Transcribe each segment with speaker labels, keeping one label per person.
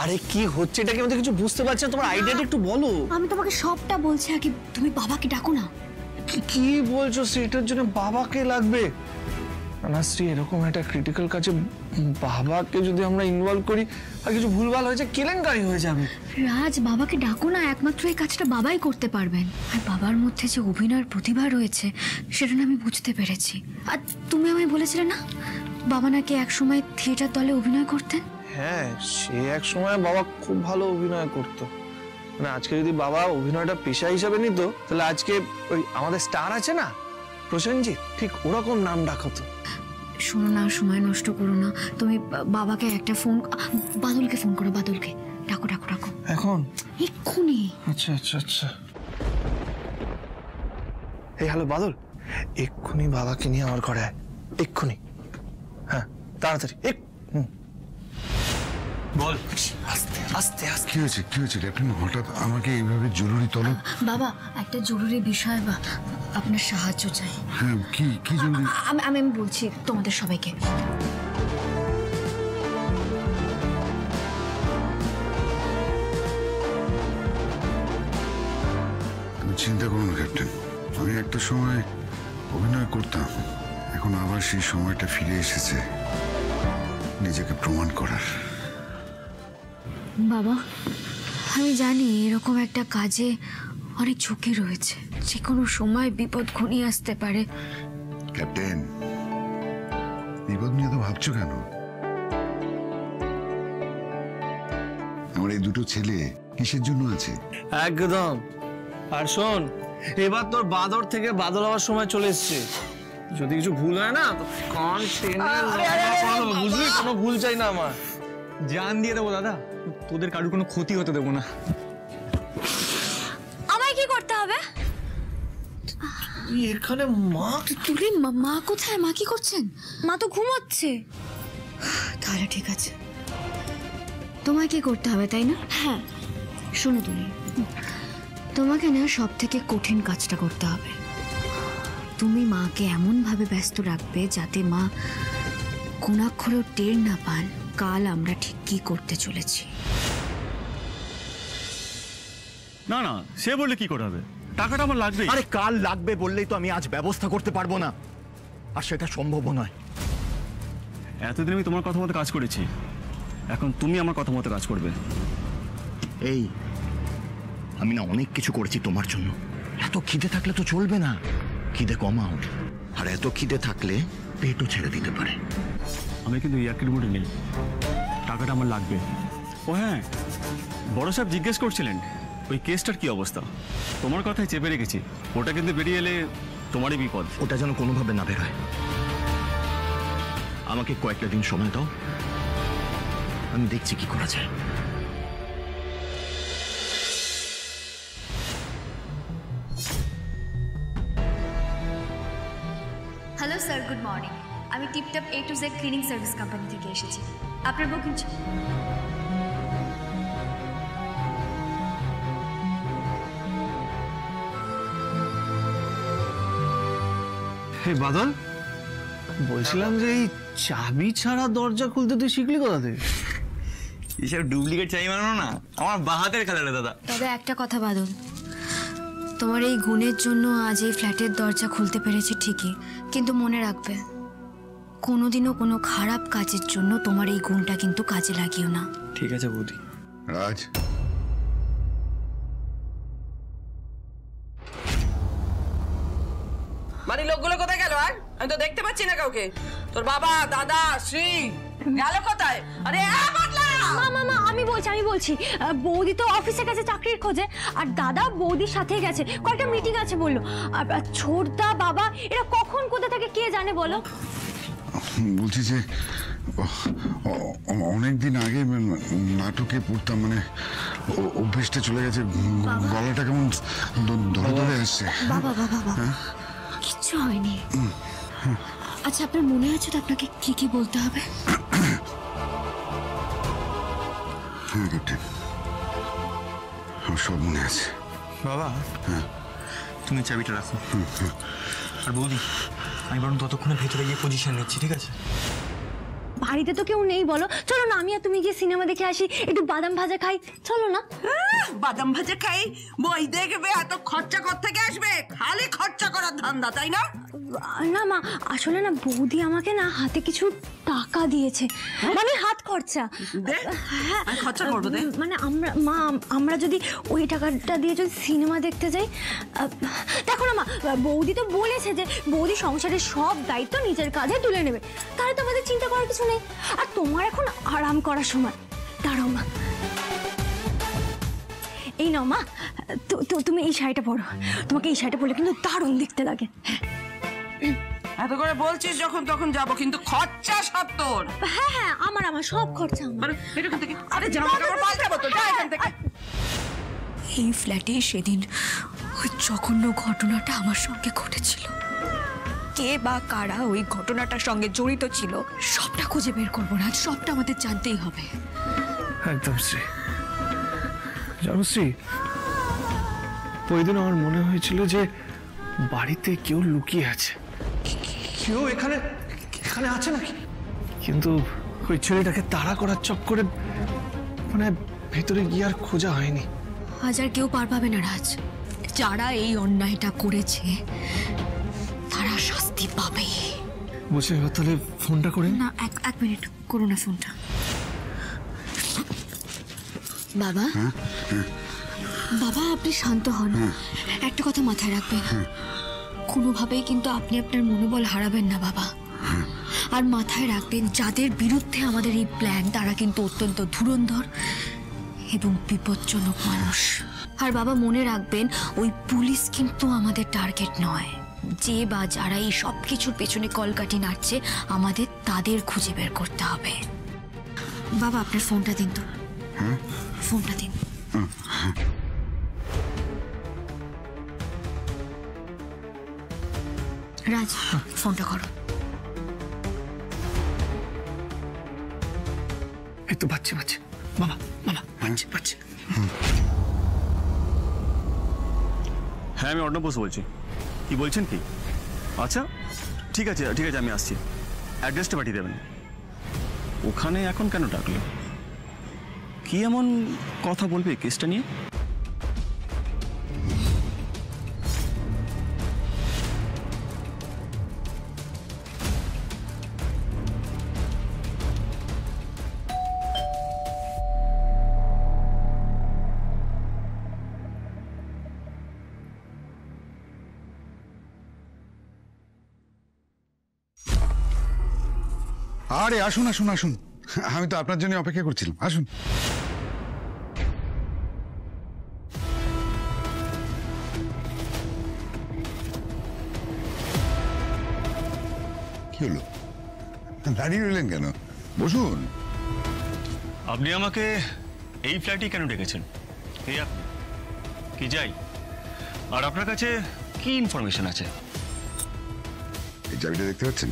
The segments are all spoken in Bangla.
Speaker 1: আরে কি হচ্ছে এটা কি আমাদের কিছু বুঝতে পারছি না, তোমার আইডিয়াটা একটু বলো।
Speaker 2: আমি তোমাকে সবটা বলছি, আগে তুমি বাবাকে ডাকো না।
Speaker 1: কি বলছো? সেটার জন্য বাবাকে লাগবে না শ্রী? এরকম একটা ক্রিটিক্যাল কাজে বাবাকে যদি আমরা ইনভলভ করি আর কিছু ভুলভাল হয়েছে, কেলেঙ্কারি হয়ে যাবে।
Speaker 2: রাজ, বাবাকে ডাকো না, একমাত্র এই কাজটা বাবাই করতে পারবেন। আর বাবার মধ্যে যে অভিনয়ের প্রতিভা রয়েছে সেটা আমি বুঝতে পেরেছি। আর তুমি আমায় বলেছিলে না বাবা নাকি একসময় থিয়েটার দলে অভিনয় করতেন?
Speaker 1: হ্যাঁ, সে এক সময় বাবা খুব ভালো অভিনয় করতো। মানে আজকে যদি বাবা অভিনয়টা পেশা হিসাবে নিত, তাহলে আজকে ওই আমাদের স্টার আছে না প্রসেনজিৎ, ঠিক ওরকম নাম ডাকতো।
Speaker 2: শোনো না, সময় নষ্ট করো না, তুমি বাবাকে একটা ফোন, বাদলকে ফোন করো, বাদলকে ডাকো ডাকো ডাকো
Speaker 1: এখন
Speaker 2: এক্ষুনি।
Speaker 1: আচ্ছা আচ্ছা আচ্ছা, এই হ্যালো বাদল, এক্ষুনি বাবাকে নিয়ে আমার ঘরে আয়, এক্ষুনি। হ্যাঁ তাড়াতাড়ি। বল। আস্তে আস্তে আস্তে।
Speaker 3: কি হয়েছে কি হয়েছে ক্যাপ্টেন? হঠাৎ আমাকে এইভাবে জরুরি তলব?
Speaker 2: বাবা, একটা জরুরি বিষয় বা আপনার সাহায্য চাই।
Speaker 3: হ্যাঁ, কি কি জরুরি?
Speaker 2: আমি বলছি তোমাদের সবাইকে।
Speaker 3: তুমি চিন্তা করো না ক্যাপ্টেন, আমি একটা সময় অভিনয় করতাম, এখন আবার সেই সময়টা ফিরে এসেছে নিজেকে প্রমাণ করার।
Speaker 2: বাবা, আমি জানি এরকম একটা কাজে অনেক ঝুঁকি রয়েছে, যে কোনো সময় বিপদ ঘনিয়ে আসতে পারে।
Speaker 3: ক্যাপ্টেন, বিপদ নিয়ে তো ভাবছো কেন? আমার এই দুটো ছেলে কিসের জন্য আছে?
Speaker 1: একদম। আর শোন, এবার তোর বাদর থেকে বাদল হওয়ার সময় চলে এসছে। যদি কিছু ভুল হয় না তো কান টেনে, বুঝলি? কোনো ভুল চাই না আমার।
Speaker 4: জান দিয়ে দেবো দাদা, তোদের কারোর কোনো ক্ষতি হতে দেবো না।
Speaker 2: আমায় কি করতে হবে?
Speaker 1: এখানে মা
Speaker 2: তুলি, মা কোথায়? মা কি করছেন? মা তো ঘুমোচ্ছে। তাহলে ঠিক আছে, তোমায় কি করতে হবে তাই না? হ্যাঁ, শোনো তুলি, তোমাকে না সব থেকে কঠিন কাজটা করতে হবে। তুমি মাকে এমন ভাবে ব্যস্ত রাখবে যাতে মা কোনাক্ষরেও টের না পান কাল আমরা ঠিক কি করতে চলেছি।
Speaker 4: না না, সে বললে কি করে হবে? টাকাটা আমার লাগবে।
Speaker 5: আরে কাল লাগবে বললেই তো আমি আজ ব্যবস্থা করতে পারবো না, আর সেটা সম্ভব নয়।
Speaker 4: এতদিন আমি তোমার কথা মতো কাজ করেছি, এখন তুমি আমার কথা মতো কাজ করবে।
Speaker 5: এই, আমি না অনেক কিছু করেছি তোমার জন্য। এত খিদে থাকলে তো চলবে না, খিদে কমাও। আর এত খিদে থাকলে পেটও ছেড়ে দিতে পারে।
Speaker 4: আমি কিন্তু ইয়ার্কির মুডে নেই, টাকাটা আমার লাগবে। ও হ্যাঁ, বড় সাহেব জিজ্ঞেস করছিলেন ওই কেসটার কি অবস্থা। তোমার কথাই চেপে রেখেছি, ওটা কিন্তু বেরিয়ে এলে তোমারই বিপদ।
Speaker 5: ওটা যেন কোনোভাবে না বেরোয়। আমাকে কয়েকটা দিন সময় দাও, আমি দেখছি কি করা যায়।
Speaker 2: Hello sir, good morning. আমি tiptop A to Z cleaning service company থেকে এসেছি। আপনার বুকিং।
Speaker 1: হে বাদল, বলছিলাম যে এই চাবি ছাড়া দরজা খুলতে তুই শিখলি কোথা থেকে?
Speaker 4: এসব ডুপ্লিকেট চাই বানানো না আমার বাহাতের খেলা রে দাদা।
Speaker 2: তবে একটা কথা বাদল, তোমার এই গুণের জন্য আজ এই ফ্ল্যাটের দরজা খুলতে পেরেছি ঠিকই, কিন্তু মনে রাখবে কোনোদিনও কোনো খারাপ কাজের জন্য তোমার এই গুণটা কিন্তু কাজে লাগিও না।
Speaker 4: ঠিক আছে বৌদি।
Speaker 3: রাজ,
Speaker 6: বাড়ির লোকগুলো কোথায় গেল? আর আমি তো দেখতে পাচ্ছি না কাউকে। তোর বাবা, দাদা, শ্রী গেল কোথায়? আরে
Speaker 7: মা আমি বলছি বৌদি তো অফিসের কাছে চাকরির খোঁজে, আর দাদা বৌদির সাথেই গেছে, কয়েকটা মিটিং আছে বললো। আর ছোটদা বাবা এরা কখন কোথা থেকে কে জানে বলো?
Speaker 3: বলছি যে অনেকদিন আগে নাটকে পড়তাম, মানে অভ্যেসটা চলে গেছে, গলাটা কেমন ধরে ধরে আসছে।
Speaker 2: বাবা কিচ্ছু হয়নি। আচ্ছা, আপনার মনে আছে তো আপনাকে কি কি বলতে হবে?
Speaker 3: হ্যাঁ ক্যাপ্টেন, আমার সব মনে আছে।
Speaker 4: বাবা, হ্যাঁ তুমি চাবিটা রাখো। আর বৌদি, আমি বরং ততক্ষণে ভেতরে গিয়ে পজিশন নিচ্ছি, ঠিক আছে?
Speaker 7: বাড়িতে তো কেউ নেই বলো, চলো না আমি আর তুমি গিয়ে সিনেমা দেখে আসি, একটু বাদাম ভাজা খাই, চলো না।
Speaker 6: বাদাম ভাজা খাই, বই দেখবে, এত খরচা কোত্থেকে আসবে? খালি খরচা করার ধান্দা, তাই না?
Speaker 7: না মা, আসলে না বৌদি আমাকে না হাতে কিছু টাকা দিয়েছে, মানে হাত খরচা।
Speaker 6: দে, আমি খরচা করবো, দে।
Speaker 7: মানে আমরা যদি ওই টাকাটা দিয়ে যদি সিনেমা দেখতে যাই, দেখো না মা, বৌদি তো বলেছে যে বৌদি সংসারের সব দায়িত্ব নিজের কাঁধে তুলে নেবে, তাহলে তো আমাদের চিন্তা করার কিছু নেই। আর তোমার এখন আরাম করার সময়। দাঁড়াও মা, এই নাও মা, তুমি এই শাড়িটা পরো, তোমাকে এই শাড়িটা পরলে কিন্তু দারুণ দেখতে লাগে।
Speaker 6: এত করে বলছিস যখন তখন যাবো, কিন্তু খরচা সব তোর।
Speaker 7: হ্যাঁ হ্যাঁ, আমার সব খরচা আমার।
Speaker 6: এখান থেকে, আরে জামা কাপড় পাল্টাবো তো, যা এখান থেকে।
Speaker 2: এই ফ্ল্যাটে সেদিন ওই জঘন্য ঘটনাটা আমার সঙ্গে ঘটেছিল। কে বা কারা ওই ঘটনাটার সঙ্গে জড়িত ছিল সবটা খুঁজে বের করবো না, সবটা আমাদের জানতেই হবে।
Speaker 1: একদম শ্রী, জানো শ্রী, ওই দিন আমার মনে হয়েছিল যে বাড়িতে কেউ লুকিয়ে আছে, কেউ এখানে এখানে আছে নাকি, কিন্তু ওই ছেলেটাকে তাড়া করার চক্করে মানে ভেতরে গিয়ে আর খোঁজা হয়নি।
Speaker 2: আজ আর কেউ পার পাবে না রাজ, যারা এই অন্যায়টা করেছে তারা শাস্তি পাবে।
Speaker 1: বলছি এবার তাহলে ফোনটা করে
Speaker 2: না, এক মিনিট করো না ফোনটা। বাবা, বাবা আপনি শান্ত হন, একটা কথা মাথায় রাখবেন, কোনোভাবেই কিন্তু আপনি আপনার মনোবল হারাবেন না বাবা। আর মাথায় রাখবেন, যাদের বিরুদ্ধে আমাদের এই প্ল্যান তারা কিন্তু অত্যন্ত ধুরন্ধর এবং বিপজ্জনক মানুষ। আর বাবা মনে রাখবেন, ওই পুলিশ কিন্তু আমাদের টার্গেট নয়। যে বা যারা এই সব কিছুর পেছনে কলকাঠি নাড়ছে, আমাদের তাদের খুঁজে বের করতে হবে। বাবা আপনার ফোনটা দিন তো, ফোনটা দিন। রাজ, ফোনটা করো।
Speaker 1: এই তো বাচ্চা বাচ্চা, বাবা বাবা বাচ্চা বাচ্চা।
Speaker 4: হ্যাঁ আমি অর্ণব বসু বলছি। কি বলছেন কি? আচ্ছা ঠিক আছে ঠিক আছে, আমি আসছি। অ্যাড্রেসটা পাঠিয়ে দেবেন। ওখানে এখন কেন ডাকলো? কি এমন কথা বলবে কেসটা নিয়ে?
Speaker 3: আরে আসুন আসুন আসুন, আমি তো আপনার জন্য অপেক্ষা করছিলাম, আসুন। কি হলো, দাঁড়িয়ে রইলেন কেন? বসুন।
Speaker 4: আপনি আমাকে এই ফ্ল্যাটে কেন ডেকেছেন? এই আপনি কি যাই, আর আপনার কাছে কি ইনফরমেশন আছে?
Speaker 3: এই চাবিটা দেখতে পাচ্ছেন,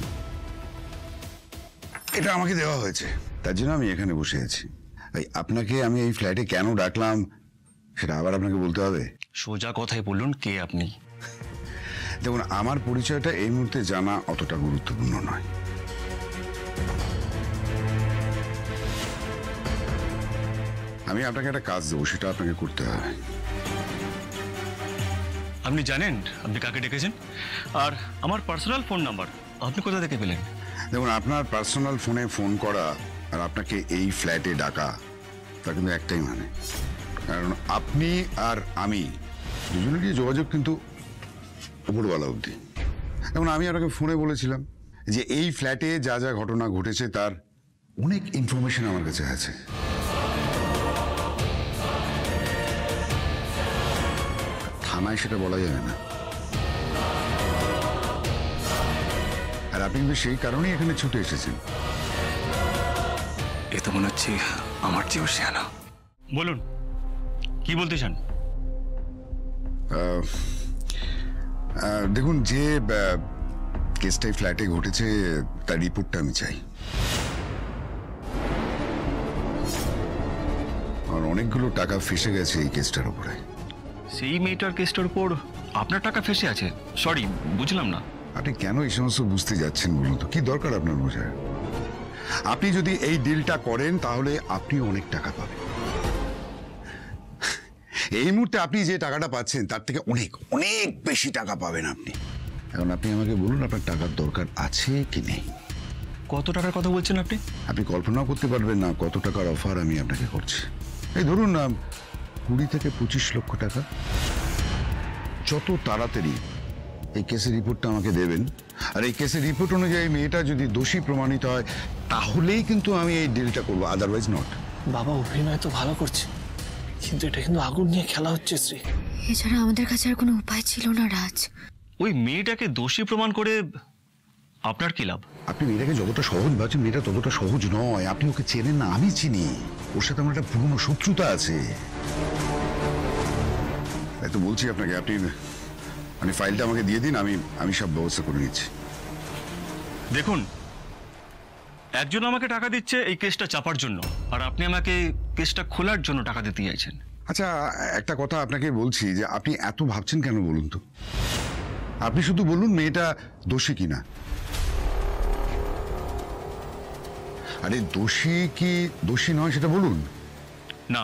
Speaker 3: এটা আমাকে দেওয়া হয়েছে, তার জন্য আমি এখানে বসে আছি। ভাই আপনাকে আমি এই ফ্ল্যাটে কেন ডাকলাম সেটা আবার আপনাকে বলতে হবে?
Speaker 4: সোজা কথাই বলুন, কে আপনি?
Speaker 3: দেখুন, আমার পরিচয়টা এই মুহূর্তে জানা অতটা গুরুত্বপূর্ণ নয়। আমি আপনাকে একটা কাজ দেবো, সেটা আপনাকে করতে হবে।
Speaker 4: আপনি জানেন আপনি কাকে ডেকেছেন? আর আমার পার্সোনাল ফোন নাম্বার আপনি কোথা থেকে পেলেন?
Speaker 3: দেখুন, আপনার পার্সোনাল ফোনে ফোন করা আর আপনাকে এই ফ্ল্যাটে ডাকা তা কিন্তু একটাই মানে, কারণ আপনি আর আমি দুজনেরই যোগাযোগ কিন্তু উপরওয়ালা অবধি। যেমন আমি আপনাকে ফোনে বলেছিলাম যে এই ফ্ল্যাটে যা যা ঘটনা ঘটেছে তার অনেক ইনফরমেশন আমার কাছে আছে। থানায় সেটা বলা যাবে না, আর আপনি কিন্তু সেই কারণেই এখানে ছুটে এসেছেন।
Speaker 4: এ তো মনে হচ্ছে আমার চেয়েও শেয়ানা। বলুন কি বলতে চান?
Speaker 3: দেখুন, যে কেসটাই ফ্ল্যাটে ঘটেছে তার রিপোর্টটা আমি চাই। আর অনেকগুলো টাকা ফেসে গেছে এই কেসটার উপরে।
Speaker 4: সেই মেয়েটার কেসটার উপর আপনার টাকা ফেসে আছে? সরি বুঝলাম না।
Speaker 3: আপনি কেন এই সমস্ত বুঝতে যাচ্ছেন বলুন তো, কি দরকার আপনার বোঝার? আপনি যদি এই ডিলটা করেন তাহলে আপনি অনেক টাকা পাবেন। এই মুহূর্তে আপনি যে টাকাটা পাচ্ছেন তার থেকে অনেক অনেক বেশি টাকা পাবেন আপনি। এখন আপনি আমাকে বলুন আপনার টাকার দরকার আছে কি নেই?
Speaker 4: কত টাকার কথা বলছেন আপনি?
Speaker 3: আপনি কল্পনাও করতে পারবেন না কত টাকার অফার আমি আপনাকে করছি। এই ধরুন না 20 থেকে 25 লক্ষ টাকা। যত তাড়াতাড়ি এই কেসের রিপোর্টটা আমাকে দেবেন, আর এই কেসের রিপোর্ট অনুযায়ী মেয়েটা যদি দোষী প্রমাণিত হয় তাহলেই কিন্তু আমি এই ডিলটা করবো, আদারওয়াইজ নট।
Speaker 1: বাবা অভিনয় তো ভালো করছে, কিন্তু এটা কিন্তু আগুন নিয়ে খেলা হচ্ছে শ্রী।
Speaker 2: এছাড়া আমাদের কাছে আর কোনো উপায় ছিল না রাজ।
Speaker 4: ওই মেয়েটাকে দোষী প্রমাণ করে আপনার কি লাভ?
Speaker 3: আপনি মেয়েটাকে যতটা সহজ ভাবছেন মেয়েটা ততটা সহজ নয়। আপনি ওকে চেনেন না, আমি চিনি। ওর সাথে আমার একটা পুরনো শত্রুতা আছে। তাই তো বলছি আপনাকে, আপনি মানে ফাইলটা আমাকে দিয়ে দিন, আমি সব ব্যবস্থা করে নিচ্ছি।
Speaker 4: দেখুন, একজন আমাকে টাকা দিচ্ছে এই কেসটা চাপার জন্য, আর আপনি আমাকে কেসটা খোলার জন্য টাকা দিতে চাইছেন।
Speaker 3: আচ্ছা, একটা কথা আপনাকে বলছি যে আপনি এত ভাবছেন কেন বলুন তো? আপনি শুধু বলুন মেয়েটা দোষী কিনা। আরে দোষী কি দোষী নয় সেটা বলুন
Speaker 4: না,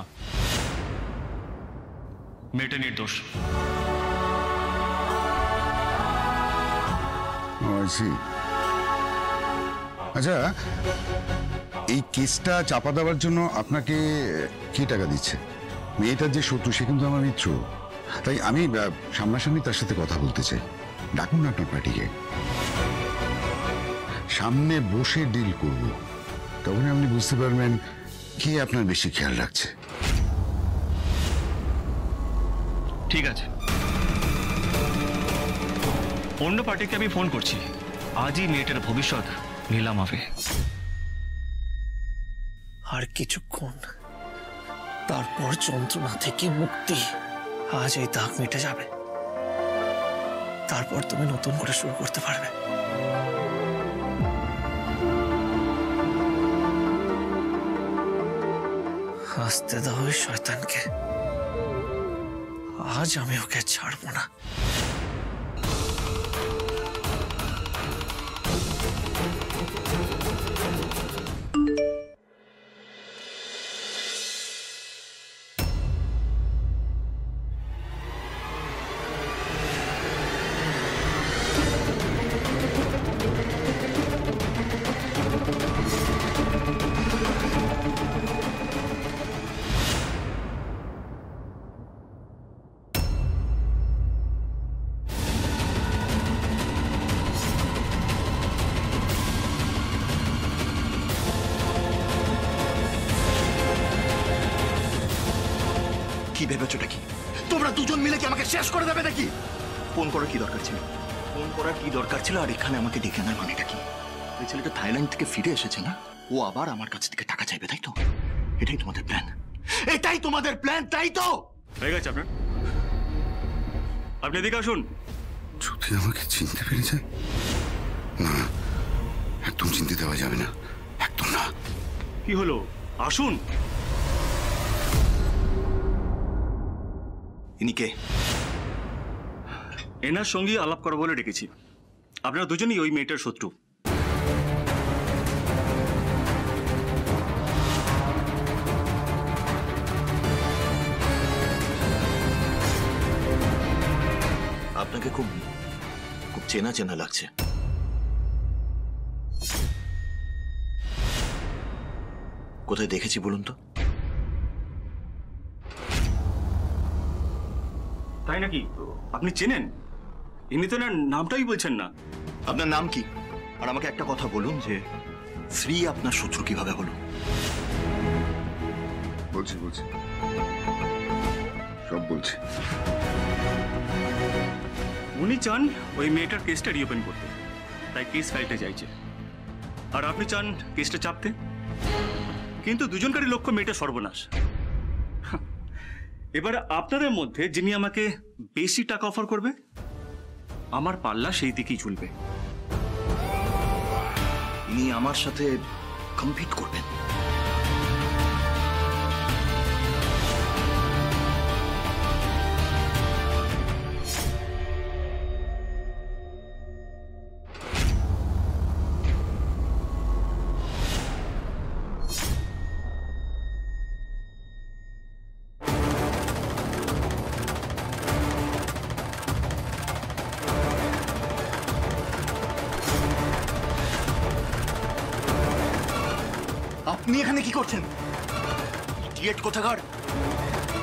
Speaker 4: মেয়েটা নির্দোষ।
Speaker 3: আচ্ছা, এই কেসটা চাপা দেওয়ার জন্য আপনাকে কি টাকা দিচ্ছে? মেয়েটার যে শত্রু সে কিন্তু আমার মিত্র, তাই আমি সামনাসামনি তার সাথে কথা বলতে চাই। ডাকুন না আপনার পার্টিকে, সামনে বসে ডিল করব, তখন আপনি বুঝতে পারবেন কে আপনার বেশি খেয়াল রাখছে।
Speaker 4: ঠিক আছে, অন্য পার্টিকে আমি ফোন করছি। আজই মেয়েটার ভবিষ্যৎ নিলাম হবে।
Speaker 1: আর কিছুক্ষণ, তারপর যন্ত্রণা থেকে মুক্তি। আজ এই দাগ মিটে যাবে, তারপর তুমি নতুন করে শুরু করতে পারবে। হাসতে দাও ওই শয়তানকে, আজ আমি ওকে ছাড়বো না।
Speaker 5: কি ভেবেছোটা কি? তোমরা দুজন মিলে কি আমাকে শেষ করে দেবে নাকি? ফোন করার কি দরকার ছিল? ফোন করার কি দরকার ছিল? আর এখানে আমাকে ডেকে আনার মানেটা কি? ওই ছেলেটা থাইল্যান্ড থেকে ফিরে এসেছে না, ও আবার আমার কাছ থেকে টাকা চাইবে, তাই তো? এটাই তোমাদের প্ল্যান? এটাই তোমাদের প্ল্যান, তাই তো?
Speaker 4: হয়ে গেছে আপনার। আপনি এদিকে আসুন।
Speaker 3: যদি আমাকে চিনতে পেরেছে? না, একদম চিনতে দেওয়া যাবে না, একদম না।
Speaker 4: কি হলো? আসুন।
Speaker 5: ইনি কে?
Speaker 4: এনার সঙ্গে আলাপ করা বলে ডেকেছি। আপনারা দুজনই ওই মেয়েটার শত্রু।
Speaker 5: আপনাকে খুব খুব চেনা চেনা লাগছে। কোথায় দেখেছি বলুন তো?
Speaker 4: তাই নাকি? আপনি চেনেন? ইনি তো না নামটাই বলছেন না।
Speaker 5: আপনার নাম কি? আর আমাকে একটা কথা বলুন যে শ্রী আপনার শত্রু কিভাবে হলো?
Speaker 3: বলছি সব বলছি।
Speaker 4: উনি চান ওই মেয়েটার কেসটা রিওপেন করতে, তাই কেস ফাইলটা চাইছে। আর আপনি চান কেসটা চাপতে, কিন্তু দুজনকারই লক্ষ্য মেয়েটা সর্বনাশ। এবারে আপনাদের মধ্যে যিনি আমাকে বেশি টাকা অফার করবে, আমার পাল্লা সেই দিকেই চলবে।
Speaker 5: ইনি আমার সাথে কম্পিট করবেন? আপনি এখানে কি করছেন? ইডিয়েট কোথাকার!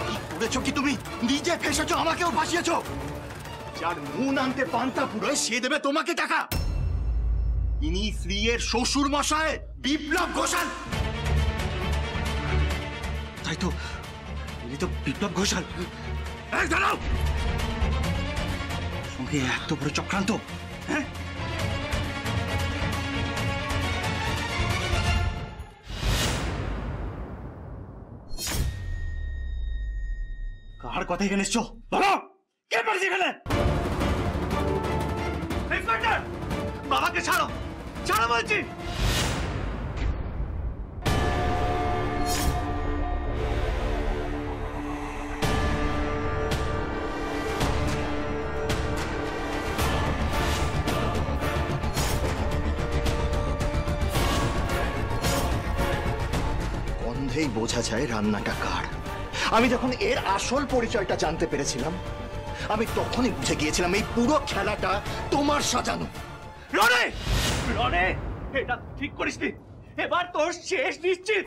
Speaker 5: কি করেছো কি তুমি? নিজে ফেসেছো, আমাকেও ফাঁসিয়েছো। যার নুন আনতে পান্তা পুরোয় সে দেবে তোমাকে টাকা। ইনি শ্রীয়ের শ্বশুর মশাই বিপ্লব ঘোষাল। তাই তো, ইনি তো বিপ্লব ঘোষাল। এই দাঁড়াও, সঙ্গে এত বড় চক্রান্ত, হ্যাঁ? কার কথা এখানে এসছো? বলো, কে পাঠিয়েছে এখানে? ইন্সপেক্টর, বাবাকে ছাড়ো, ছাড়ো বলছি। গন্ধেই বোঝা যায় রান্নাটা কার। আমি যখন এর আসল পরিচয়টা জানতে পেরেছিলাম, আমি তখনই বুঝে গিয়েছিলাম এই পুরো খেলাটা তোমার সাজানো। রনে, রনে, এটা ঠিক করিসনি। এবার তোর শেষ নিশ্চিত।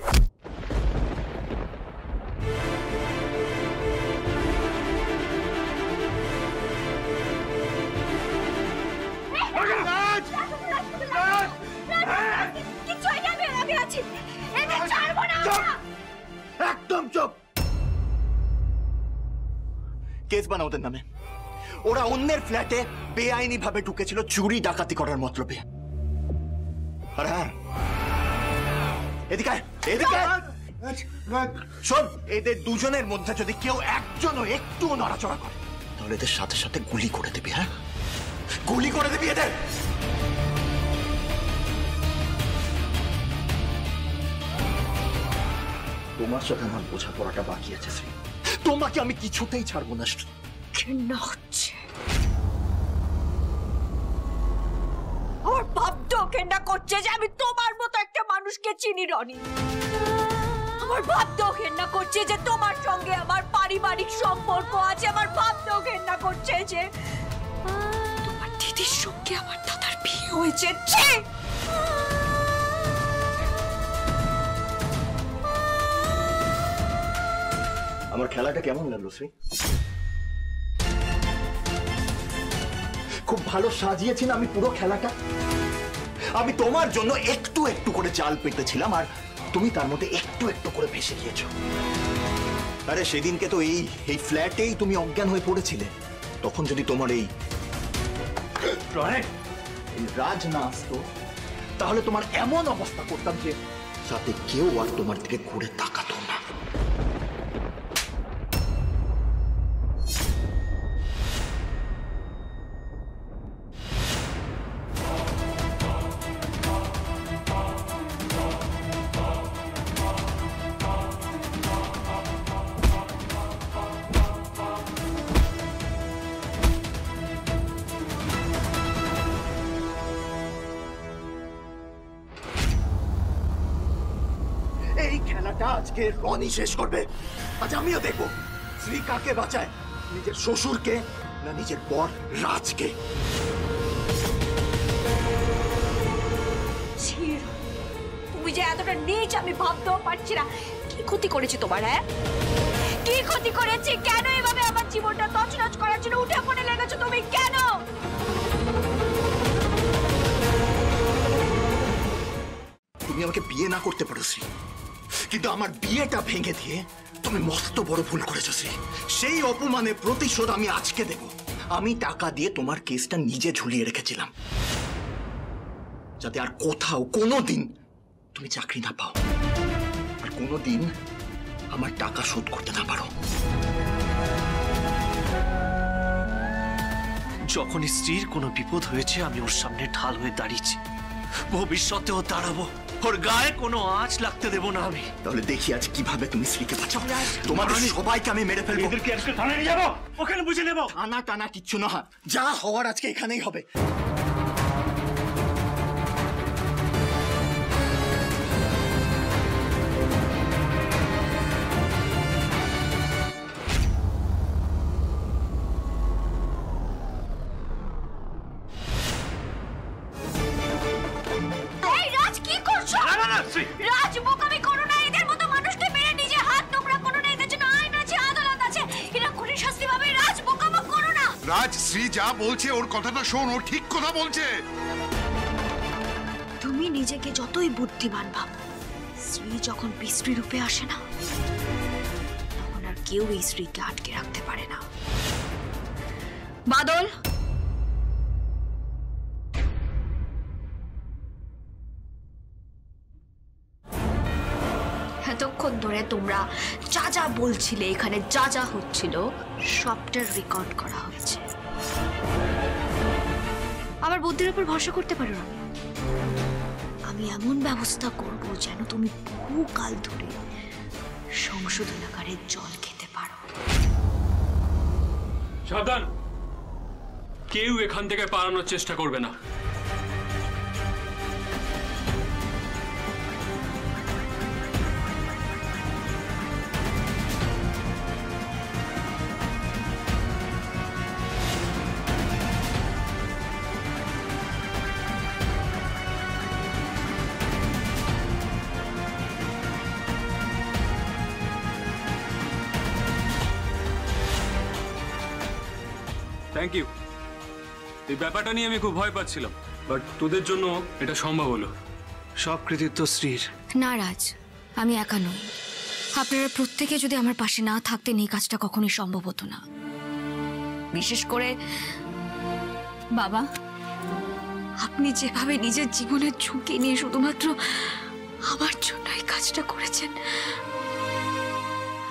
Speaker 5: একদম চুপ। কেস বানাও ওদের নামে। ওরা অন্যের ফ্ল্যাটে বেআইনি ভাবে ঢুকেছিল চুরি ডাকাতি করার মতলবে। আর হ্যাঁ, এদিকে এদিকে শোন, এদের দুজনের মধ্যে যদি কেউ একজনও একটুও নড়াচড়া করে তাহলে এদের সাথে সাথে গুলি করে দিবি। হ্যাঁ, গুলি করে দিবি এদের। তোমার সাথে আমার বোঝাপড়াটা বাকি আছে শ্রী। তোমাকে আমি কিছুতেই ছাড়বো না।
Speaker 8: ঘৃণা হচ্ছে। আমার ভাবতেও ঘৃণা করছে যে আমি তোমার মতো একটা মানুষকে চিনি রনি। আমার ভাবতেও ঘৃণা করছে যে তোমার সঙ্গে আমার পারিবারিক সম্পর্ক আছে। আমার ভাবতেও ঘৃণা করছে যে তোমার দিদির সঙ্গে আমার দাদার বিয়ে হয়েছে।
Speaker 5: আমার খেলাটা কেমন লাগলো শ্রী? খুব ভালো সাজিয়েছি না আমি পুরো খেলাটা? আমি তোমার জন্য একটু একটু করে জাল পেতেছিলাম আর তুমি তার মধ্যে একটু একটু করে ভেসে গিয়েছো। আরে সেদিনকে তো এই ফ্ল্যাটেই তুমি অজ্ঞান হয়ে পড়েছিলে। তখন যদি তোমার এই রাজ না আসতো তাহলে তোমার এমন অবস্থা করতাম যে সাথে কেউ আর তোমার দিকে ঘুরে তাকাতো না। এই খেলাটা আজকে রনি শেষ করবে। আজ আমিও দেখবো শ্রী কাকে বাঁচায়, নিজের শ্বশুরকে না নিজের বর রাজকে।
Speaker 8: তুমি যে এতটা নীচ আমি ভাবতেও পারছি না। কি ক্ষতি করেছি তোমার? হ্যাঁ, কি ক্ষতি করেছি? কেন এভাবে আমার জীবনটা তছনছ করার জন্য উঠে পড়ে লেগেছো তুমি? কেন?
Speaker 5: তুমি আমাকে বিয়ে না করতে পারো শ্রী, কিন্তু আমার বিয়েটা ভেঙে দিয়ে তুমি মস্ত বড় ভুল করেছো শ্রী। সেই অপমানের প্রতিশোধ আমি আজকে দেব। আমি টাকা দিয়ে তোমার কেসটা নিজে ঝুলিয়ে রেখেছিলাম যাতে আর কোথাও কোনোদিন তুমি চাকরি না পাও আর কোনোদিন আমার টাকা শোধ করতে না পারো।
Speaker 9: যখনই স্ত্রীর কোনো বিপদ হয়েছে আমি ওর সামনে ঢাল হয়ে দাঁড়িয়েছি, ভবিষ্যতেও দাঁড়াবো। ওর গায়ে কোনো আঁচ লাগতে দেবো না আমি।
Speaker 5: তাহলে দেখি আজ কিভাবে তুমি স্ত্রীকে বাঁচাও। তোমাদের সবাইকে আমি মেরে ফেলবো।
Speaker 4: এদেরকে আজকে থানায় নিয়ে যাবো, ওখানে বুঝে নেবো।
Speaker 5: থানা টানা কিচ্ছু না, যা হওয়ার আজকে এখানেই হবে।
Speaker 8: এই রাজ, কি করছো?
Speaker 4: না না না শ্রী,
Speaker 8: রাজ, বোকামি করো
Speaker 3: রাজ, শ্রী যা বলছে ওর কথাটা শোন, ও ঠিক কথা বলছে।
Speaker 8: তুমি নিজেকে যতই বুদ্ধিমান ভাবো, শ্রী যখন বিশ্রী রূপে আসে না, তখন আর কেউ এই শ্রীকে আটকে রাখতে পারে না। বাদল, এতক্ষণ ধরে তোমরা যা যা বলছিলে, এখানে যা যা হচ্ছিল, সবটা রেকর্ড করা হয়েছে। আমার বুদ্ধির উপর ভরসা করতে পারো না। আমি এমন ব্যবস্থা করব যেন তুমি বহুকাল ধরে সংশোধনাগারের জল খেতে পারো।
Speaker 10: সাবধান, কেউ এখান থেকে পালানোর চেষ্টা করবে না। Thank you. এই ব্যাপারটা নিয়ে আমি খুব ভয় পাচ্ছিলাম, বাট তোদের জন্য এটা সম্ভব হলো।
Speaker 9: সব কৃতিত্ব শ্রীর।
Speaker 2: না রাজ, আমি একা নই। আপনারা প্রত্যেকে যদি আমার পাশে না থাকতেন এই কাজটা কখনোই সম্ভব হতো না। বিশেষ করে বাবা,
Speaker 8: আপনি যেভাবে নিজের জীবনের ঝুঁকি নিয়ে শুধুমাত্র আমার জন্য এই কাজটা করেছেন,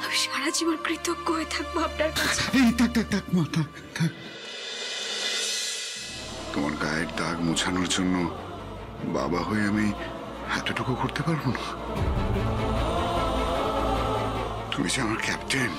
Speaker 8: আমি সারা জীবন কৃতজ্ঞ হয়ে থাকবো আপনার কাছে।
Speaker 3: তোমার গায়ের দাগ মোছানোর জন্য বাবা হয়ে আমি এতটুকু করতে পারবো না? তুমি যে আমার ক্যাপ্টেন।